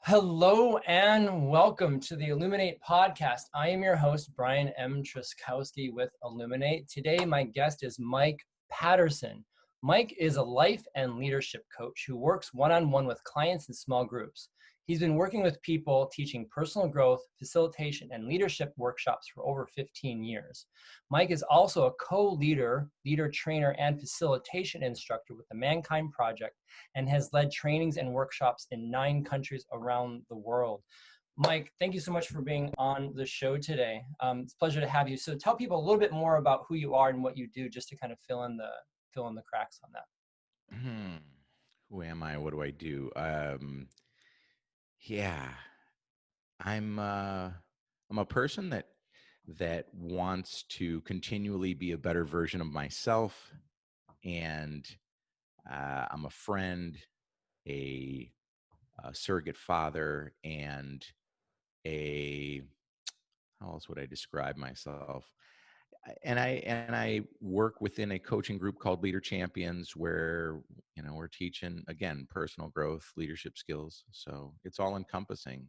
Hello and welcome to the Illuminate podcast. I am your host, Brian M. Truskowski with Illuminate. Today, my guest is Mike Patterson. Mike is a life and leadership coach who works one-on-one with clients in small groups. He's been working with people teaching personal growth, facilitation, and leadership workshops for over 15 years. Mike is also a co-leader, leader trainer, and facilitation instructor with the Mankind Project, and has led trainings and workshops in 9 countries around the world. Mike, thank you so much for being on the show today. It's a pleasure to have you. So tell people a little bit more about who you are and what you do, just to kind of fill in the cracks on that. Who am I? What do I do? Yeah, I'm a person that wants to continually be a better version of myself, and I'm a friend, a, a surrogate father, and a how else would I describe myself? And I work within a coaching group called Leader Champions, where we're teaching again personal growth, leadership skills. So it's all encompassing.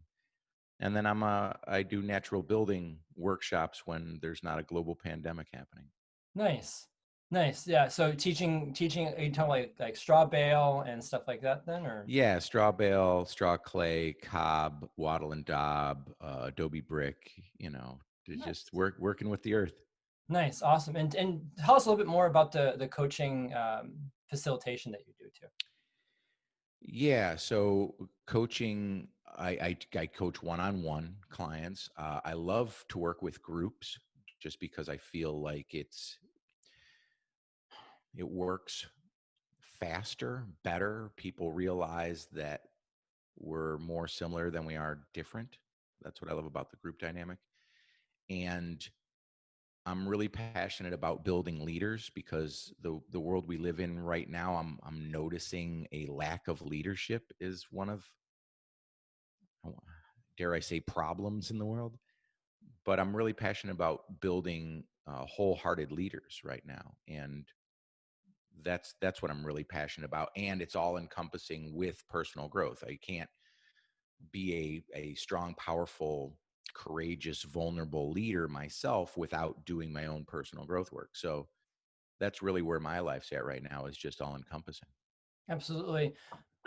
And then I do natural building workshops when there's not a global pandemic happening. Nice. Nice. Yeah. So teaching, are you talking like straw bale and stuff like that then, or? Yeah, straw bale, straw clay, cob, wattle and daub, adobe brick. Just Nice. working with the earth. Nice. Awesome. And tell us a little bit more about the coaching facilitation that you do too. Yeah, so coaching, I coach one-on-one clients. I love to work with groups just because I feel like it works faster, better. People realize that we're more similar than we are different. That's what I love about the group dynamic. And I'm really passionate about building leaders because the world we live in right now, I'm noticing a lack of leadership is one of, dare I say, problems in the world. But I'm really passionate about building wholehearted leaders right now, and that's what I'm really passionate about. And it's all encompassing with personal growth. I can't be a strong, powerful, courageous, vulnerable leader myself without doing my own personal growth work. So that's really where my life's at right now, is just all encompassing. Absolutely.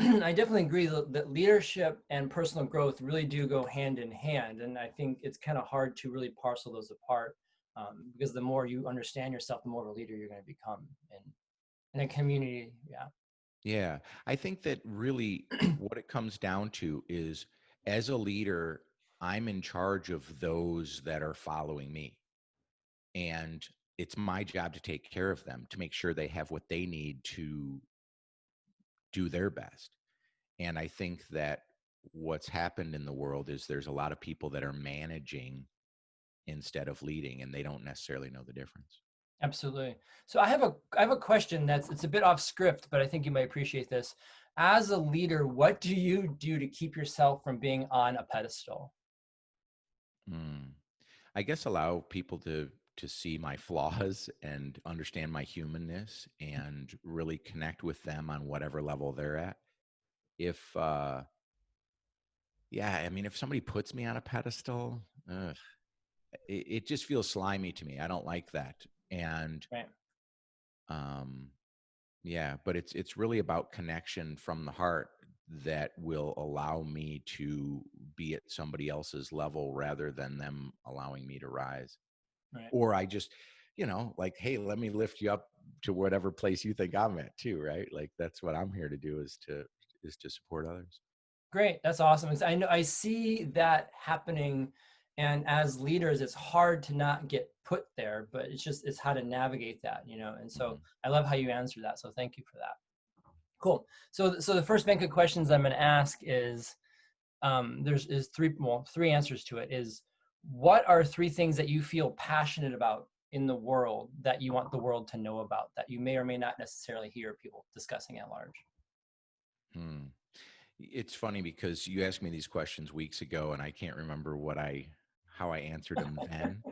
I definitely agree that leadership and personal growth really do go hand in hand. And I think it's kind of hard to really parcel those apart, because the more you understand yourself, the more of a leader you're going to become in a community. Yeah. Yeah, I think that really what it comes down to is, as a leader, I'm in charge of those that are following me. And it's my job to take care of them, to make sure they have what they need to do their best. And I think that what's happened in the world is there's a lot of people that are managing instead of leading, and they don't necessarily know the difference. Absolutely. So I have a question it's a bit off script, but I think you might appreciate this. As a leader, what do you do to keep yourself from being on a pedestal? Mm. I guess allow people to see my flaws and understand my humanness and really connect with them on whatever level they're at. If Yeah, I mean, if somebody puts me on a pedestal, it just feels slimy to me. I don't like that. And Right. um, yeah, but it's really about connection from the heart that will allow me to be at somebody else's level rather than them allowing me to rise. Right. Or I just, like, hey, let me lift you up to whatever place you think I'm at too, right? Like that's what I'm here to do, is to support others. Great. That's awesome. I know I see that happening, and as leaders, it's hard to not get put there, but it's how to navigate that. And so Hmm. I love how you answer that. So thank you for that. Cool. So the first bank of questions I'm going to ask is, there's is three answers to it. Is what are 3 things that you feel passionate about in the world that you want the world to know about, that you may or may not necessarily hear people discussing at large? Hmm. It's funny because you asked me these questions weeks ago, and I can't remember how I answered them then.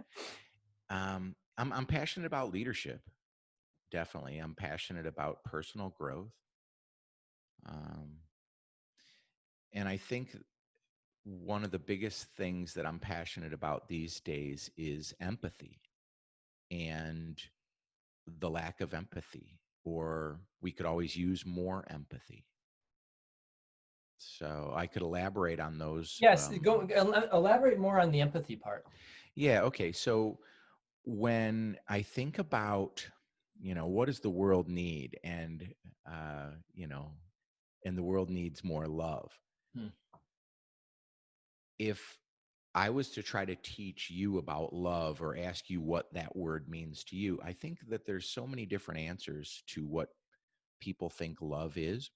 I'm passionate about leadership. Definitely, I'm passionate about personal growth, um, and I think one of the biggest things that I'm passionate about these days is empathy and the lack of empathy, or we could always use more empathy. So I could elaborate on those. Yes, elaborate more on the empathy part. Yeah. Okay. So when I think about, what does the world need? And, uh, you know, and the world needs more love. Hmm. If I was to try to teach you about love or ask you what that word means to you, I think that there's so many different answers to what people think love is.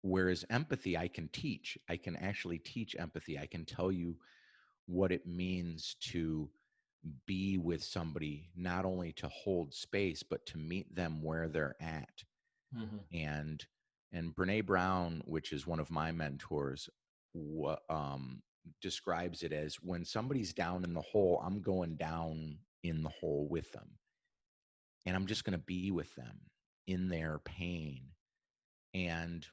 Whereas empathy, I can teach. I can actually teach empathy. I can tell you what it means to be with somebody, not only to hold space, but to meet them where they're at. Hmm. And Brene Brown, which is one of my mentors, describes it as when somebody's down in the hole, I'm going down in the hole with them, and I'm just going to be with them in their pain. And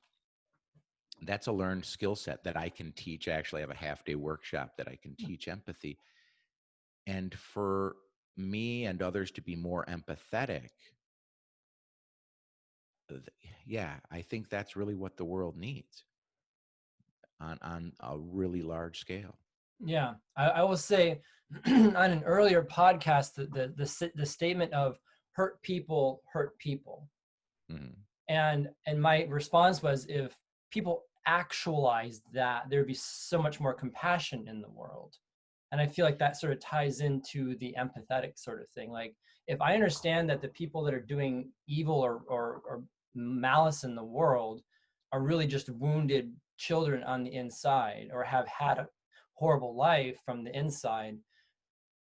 that's a learned skill set that I can teach. I actually have a half-day workshop that I can teach empathy. And for me and others to be more empathetic, yeah, I think that's really what the world needs on a really large scale. Yeah, I will say on an earlier podcast that the statement of hurt people hurt people. Mhm. And my response was, if people actualized that, there'd be so much more compassion in the world. And I feel like that sort of ties into the empathetic sort of thing. Like, if I understand that the people that are doing evil or malice in the world are really just wounded children on the inside, or have had a horrible life from the inside,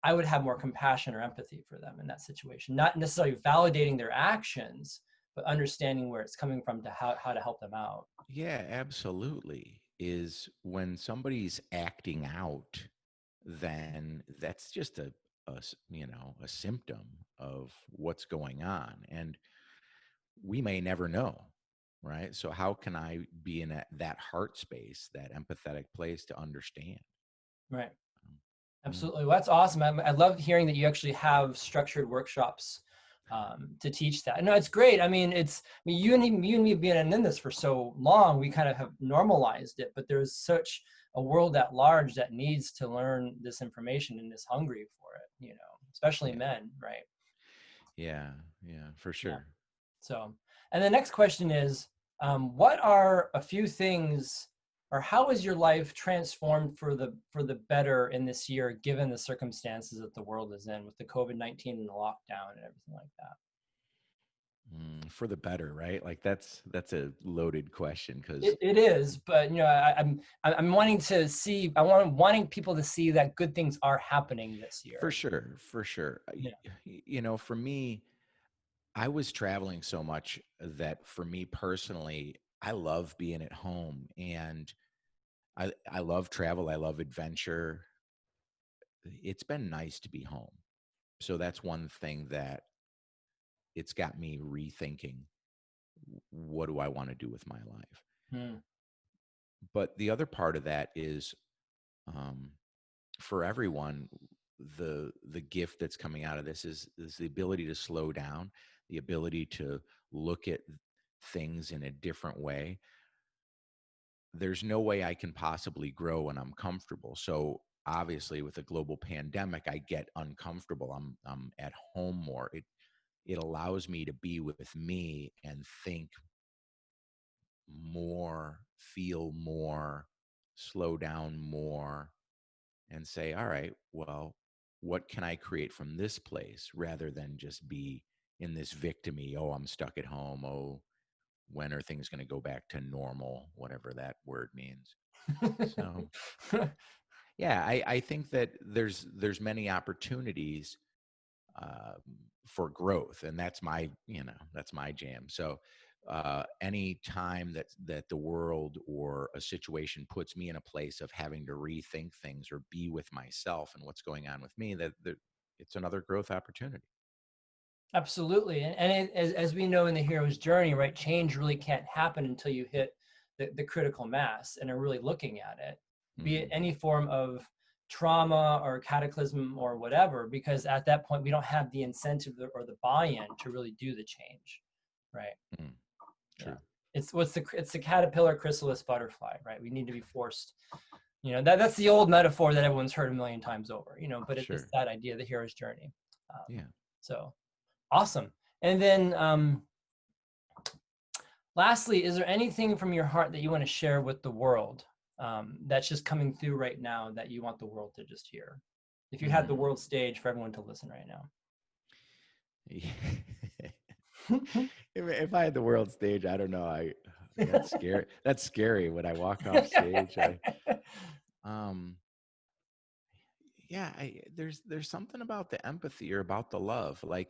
I would have more compassion or empathy for them in that situation. Not necessarily validating their actions, but understanding where it's coming from, to how to help them out. Yeah, absolutely. Is when somebody's acting out, then that's just a symptom of what's going on, and we may never know, right? So how can I be in that heart space, that empathetic place to understand? Right. Yeah. Absolutely. Well, that's awesome. I love hearing that you actually have structured workshops to teach that. No, it's great. I mean, you and me being in this for so long, we kind of have normalized it, but there's such a world at large that needs to learn this information and is hungry for it, especially Yeah. men, right? Yeah. Yeah, for Yeah. sure. So, and the next question is, what are a few things, or how has your life transformed for the better in this year, given the circumstances that the world is in with the COVID-19 and the lockdown and everything like that? For the better, right? Like that's a loaded question because It is, but I'm wanting to see. Wanting people to see that good things are happening this for year. sure, for sure. Yeah. For me, I was traveling so much that for me personally, I love being at home, and I love travel. I love adventure. It's been nice to be home. So that's one thing that it's got me rethinking, what do I want to do with my life? Hmm. But the other part of that is, um, for everyone, the gift that's coming out of this is the ability to slow down, the ability to look at things in a different way. There's no way I can possibly grow when I'm comfortable. So obviously with a global pandemic, I get uncomfortable. I'm at home more. It allows me to be with me and think more, feel more, slow down more, and say, all right, well, what can I create from this place rather than just be in this victimy? Oh, I'm stuck at home. Oh, when are things going to go back to normal? Whatever that word means. So, yeah, I think that there's many opportunities uh, for growth, and that's my jam. So any time that the world or a situation puts me in a place of having to rethink things or be with myself and what's going on with me, that it's another growth opportunity. Absolutely. As we know in the hero's journey, right, change really can't happen until you hit the critical mass and are really looking at it. be it Mm-hmm. any form of trauma or cataclysm or whatever, because at that point we don't have the incentive or the buy-in to really do the change, right? Mm. Yeah. True. It's the caterpillar chrysalis butterfly, right? We need to be forced. That's the old metaphor that everyone's heard a million times over, but it's Sure. that idea, the hero's journey. Yeah. So awesome. And then lastly, is there anything from your heart that you want to share with the world that's just coming through right now that you want the world to just hear? If you had the Mm. world stage for everyone to listen right now. If I had the world stage, I don't know. That's scary. That's scary when I walk off stage. Um, yeah, there's something about the empathy or about the love. Like,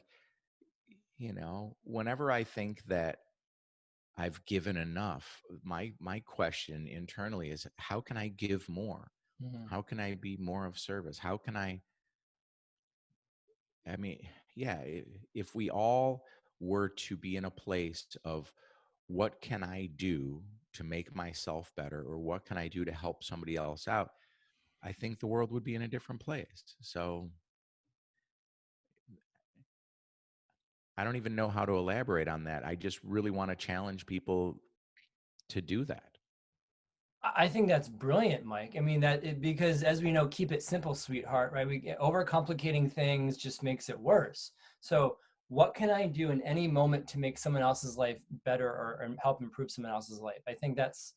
whenever I think that I've given enough, my question internally is, how can I give more? Mhm. How can I be more of service? How can I mean, yeah, if we all were to be in a place of what can I do to make myself better, or what can I do to help somebody else out, I think the world would be in a different place. So I don't even know how to elaborate on that. I just really want to challenge people to do that. I think that's brilliant, Mike. I mean, because as we know, keep it simple, sweetheart, right? Overcomplicating things just makes it worse. So, what can I do in any moment to make someone else's life better or help improve someone else's life? I think that's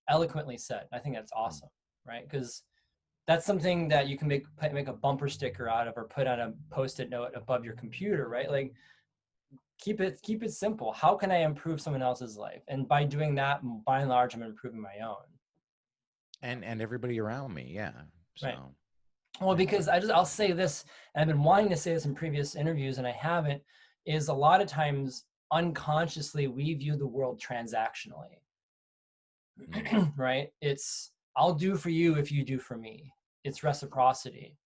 eloquently said. I think that's Mm. awesome, right? Because that's something that you can make a bumper sticker out of or put on a post-it note above your computer, right? Like keep it simple. How can I improve someone else's life? And by doing that, by and large, I'm improving my own. And everybody around me, yeah. Right. So Well, yeah. because I'll say this, and I've been wanting to say this in previous interviews, and I haven't, is a lot of times unconsciously we view the world transactionally, Mm. right? It's I'll do for you if you do for me. It's reciprocity,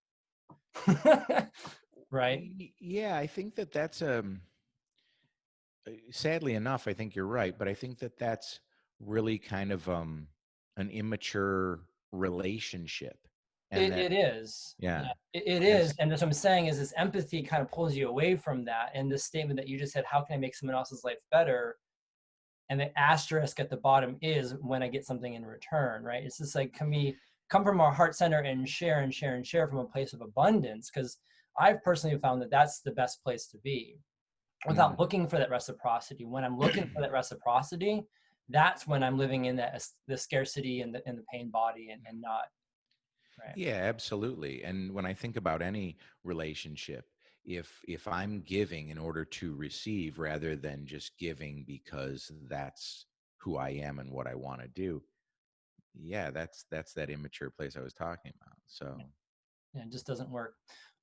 right? Yeah, I think that's sadly enough, I think you're right, but I think that's really kind of an immature relationship, and It that is. yeah, Yeah, it and is. And that's what I'm saying is this empathy kind of pulls you away from that. And this statement that you just said, how can I make someone else's life better? And the asterisk at the bottom is when I get something in return, right? It's just like, can we come from our heart center and share and share and share from a place of abundance? Because I've personally found that that's the best place to be without mm. looking for that reciprocity. When I'm looking for that reciprocity, that's when I'm living in the scarcity and the pain body and not, right? Yeah, absolutely. And when I think about any relationship, if I'm giving in order to receive rather than just giving because that's who I am and what I want to do, yeah, that's that immature place I was talking about. So Yeah, it just doesn't work.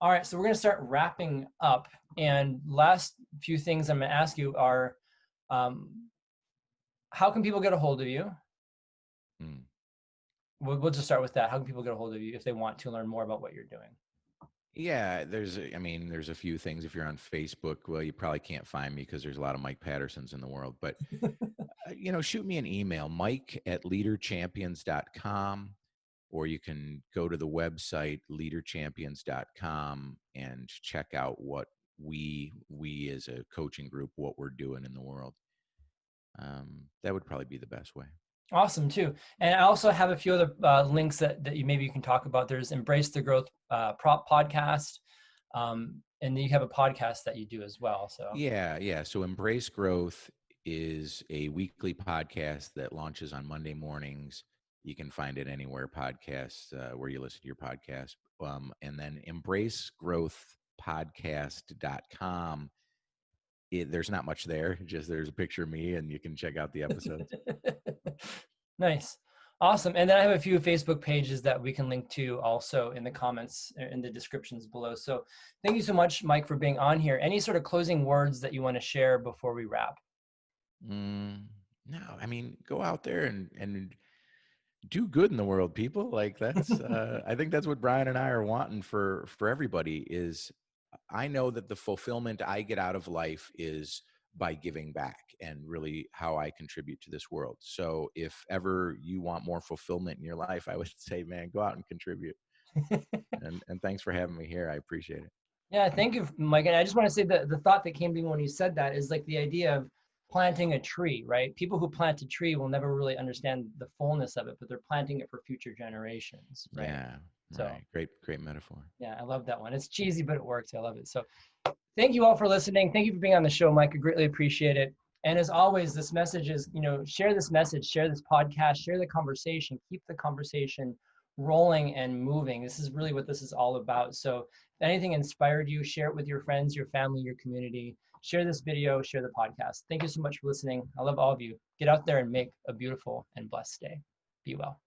All right, so we're going to start wrapping up. And last few things I'm going to ask you are, um, how can people get a hold of you? mm. We'll just start with that. How can people get a hold of you if they want to learn more about what you're doing? Yeah, there's a few things. If you're on Facebook, well, you probably can't find me because there's a lot of Mike Pattersons in the world. But shoot me an email, mike@leaderchampions.com, or you can go to the website leaderchampions.com and check out what we as a coaching group, what we're doing in the world. That would probably be the best way. Awesome too. And I also have a few other links that you can talk about. There's Embrace the Growth Prop podcast. And then you have a podcast that you do as well. So Yeah. So Embrace Growth is a weekly podcast that launches on Monday mornings. You can find it anywhere podcasts where you listen to your podcast. And then embracegrowthpodcast.com. There's not much there. Just there's a picture of me, and you can check out the episodes. nice. Awesome. And then I have a few Facebook pages that we can link to also in the comments, in the descriptions below. So thank you so much, Mike, for being on here. Any sort of closing words that you want to share before we wrap? No, go out there and do good in the world, people. Like that's I think that's what Brian and I are wanting for everybody. Is I know that the fulfillment I get out of life is by giving back and really how I contribute to this world. So if ever you want more fulfillment in your life, I would say, man, go out and contribute. And thanks for having me here. I appreciate it. Yeah, thank you, Mike. And I just want to say that the thought that came to me when you said that is like the idea of planting a tree, right? People who plant a tree will never really understand the fullness of it, but they're planting it for future generations, right? Yeah, So right. Great metaphor. yeah, I love that one. It's cheesy, but it works. I love it. So thank you all for listening. Thank you for being on the show, Mike. I greatly appreciate it. And as always, this message is, share this message, share this podcast, share the conversation, keep the conversation rolling and moving. This is really what this is all about. So if anything inspired you, share it with your friends, your family, your community. Share this video, share the podcast. Thank you so much for listening. I love all of you. Get out there and make a beautiful and blessed day. Be well.